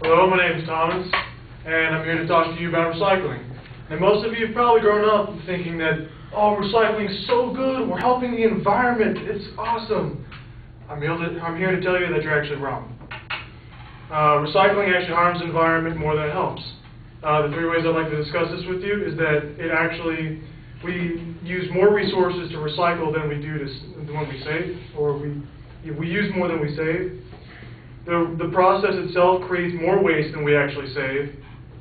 Hello, my name is Thomas, and I'm here to talk to you about recycling. And most of you have probably grown up thinking that, oh, recycling is so good, we're helping the environment, it's awesome. I'm here to tell you that you're actually wrong. Recycling actually harms the environment more than it helps. The three ways I'd like to discuss this with you is that we use more resources to recycle than we do when we save, or we use more than we save. The process itself creates more waste than we actually save,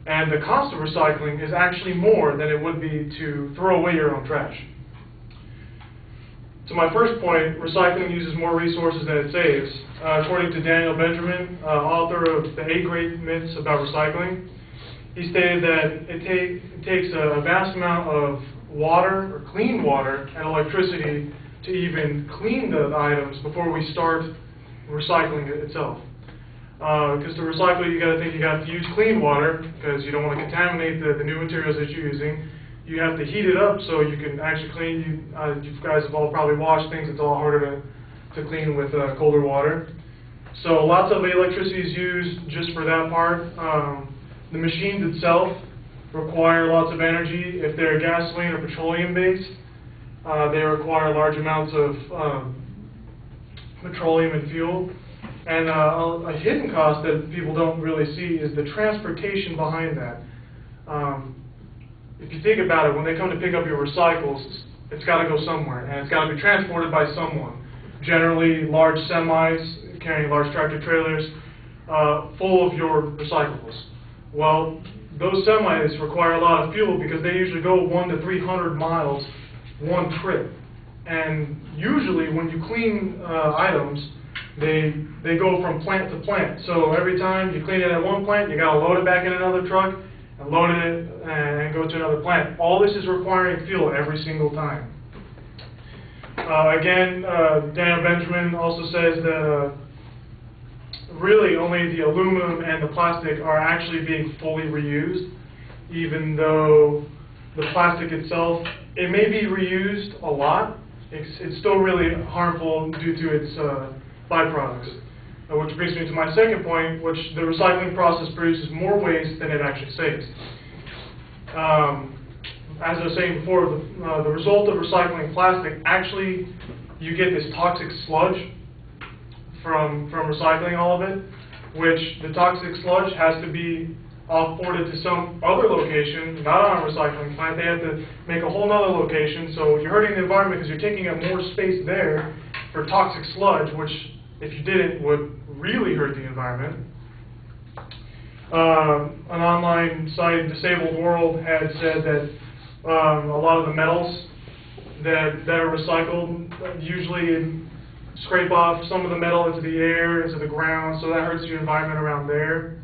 and the cost of recycling is actually more than it would be to throw away your own trash. So my first point, recycling uses more resources than it saves. According to Daniel Benjamin, author of The 8 Great Myths About Recycling, he stated that it takes a vast amount of water, or clean water, and electricity to even clean the items before we start recycling it itself. Because to recycle, you got to use clean water because you don't want to contaminate the new materials that you're using. You have to heat it up so you can actually clean. You guys have all probably washed things. It's all harder to clean with colder water. So lots of electricity is used just for that part. The machines itself require lots of energy. If they're gasoline or petroleum based, they require large amounts of petroleum and fuel. And a hidden cost that people don't really see is the transportation behind that. If you think about it, when they come to pick up your recyclables, it's got to go somewhere, and it's got to be transported by someone. Generally, large semis carrying large tractor trailers full of your recyclables. Well, those semis require a lot of fuel because they usually go 100 to 300 miles one trip. And usually, when you clean items, they go from plant to plant. So every time you clean it at one plant, you got to load it back in another truck and load it and go to another plant. All this is requiring fuel every single time. Again, Daniel Benjamin also says that really only the aluminum and the plastic are actually being fully reused, even though the plastic itself, it may be reused a lot. It's still really harmful due to its byproducts. Which brings me to my second point, which the recycling process produces more waste than it actually saves. As I was saying before, the result of recycling plastic, actually you get this toxic sludge from recycling all of it, which the toxic sludge has to be off-boarded to some other location, not on a recycling plant. They have to make a whole other location, so you're hurting the environment because you're taking up more space there for toxic sludge, which if you didn't, would really hurt the environment. An online site, Disabled World, had said that a lot of the metals that are recycled usually scrape off some of the metal into the air, into the ground, so that hurts the environment around there.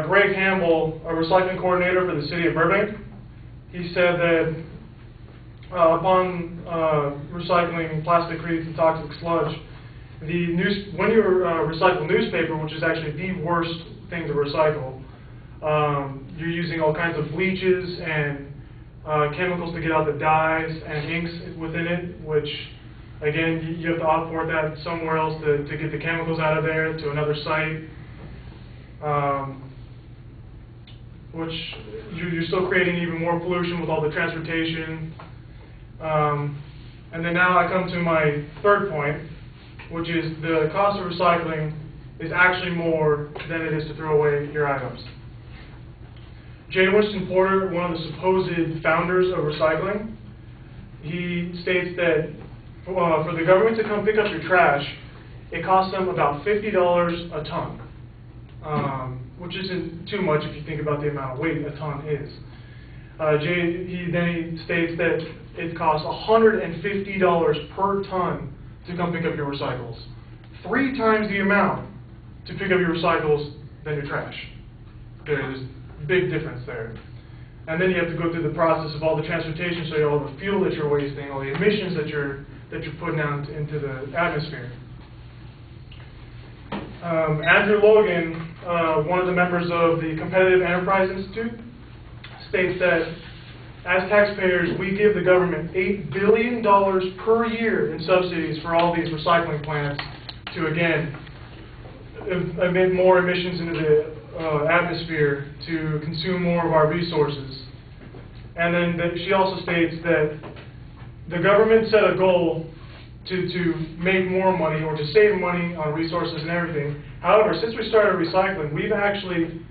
Greg Hamble, a recycling coordinator for the city of Burbank, he said that upon recycling plastic creates a toxic sludge. When you recycle newspaper, which is actually the worst thing to recycle, you're using all kinds of bleaches and chemicals to get out the dyes and inks within it, which, again, you have to offboard that somewhere else to get the chemicals out of there to another site, which you're still creating even more pollution with all the transportation. And then now I come to my third point, which is the cost of recycling is actually more than it is to throw away your items. J. Winston Porter, one of the supposed founders of recycling, he states that for the government to come pick up your trash, it costs them about $50 a ton, which isn't too much if you think about the amount of weight a ton is. He states that it costs $150 per ton to come pick up your recyclables. 3 times the amount to pick up your recyclables than your trash. There's a big difference there. And then you have to go through the process of all the transportation, so all the fuel that you're wasting, all the emissions that you're putting out into the atmosphere. Andrew Logan, one of the members of the Competitive Enterprise Institute, states that as taxpayers, we give the government $8 billion per year in subsidies for all these recycling plants to, again, emit more emissions into the atmosphere to consume more of our resources. And then she also states that the government set a goal to make more money or to save money on resources and everything. However, since we started recycling, we've actually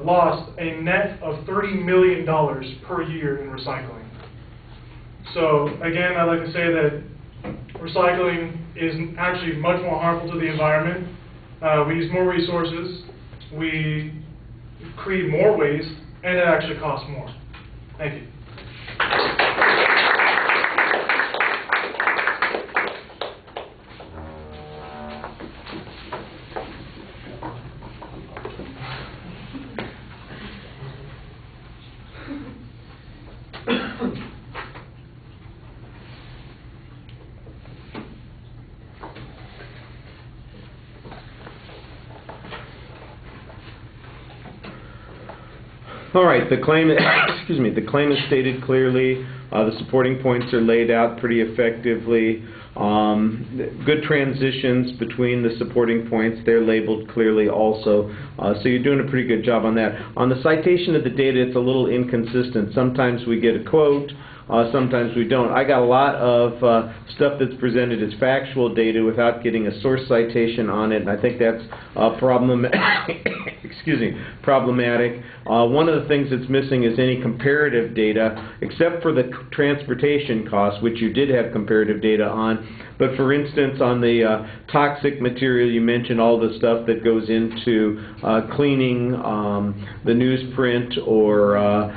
lost a net of $30 million per year in recycling. So again, I'd like to say that recycling is actually much more harmful to the environment. We use more resources, we create more waste, and it actually costs more. Thank you. All right, the claim, excuse me, the claim is stated clearly. The supporting points are laid out pretty effectively. Good transitions between the supporting points. They're labeled clearly also. So you're doing a pretty good job on that. On the citation of the data, it's a little inconsistent. Sometimes we get a quote. Sometimes we don't. I got a lot of stuff that's presented as factual data without getting a source citation on it, and I think that's problematic. One of the things that's missing is any comparative data, except for the transportation costs, which you did have comparative data on. But for instance, on the toxic material, you mentioned all the stuff that goes into cleaning the newsprint or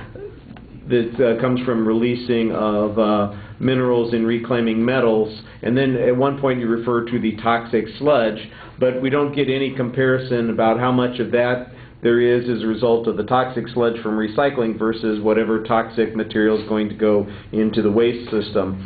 that comes from releasing of minerals and reclaiming metals, and then at one point you refer to the toxic sludge, but we don't get any comparison about how much of that there is as a result of the toxic sludge from recycling versus whatever toxic material is going to go into the waste system.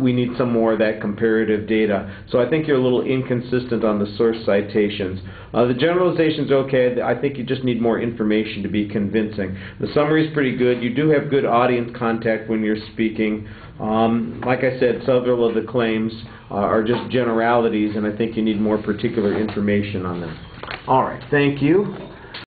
We need some more of that comparative data. So I think you're a little inconsistent on the source citations. The generalization's okay. I think you just need more information to be convincing. The summary is pretty good. You do have good audience contact when you're speaking. Like I said, several of the claims are just generalities, and I think you need more particular information on them. All right, thank you.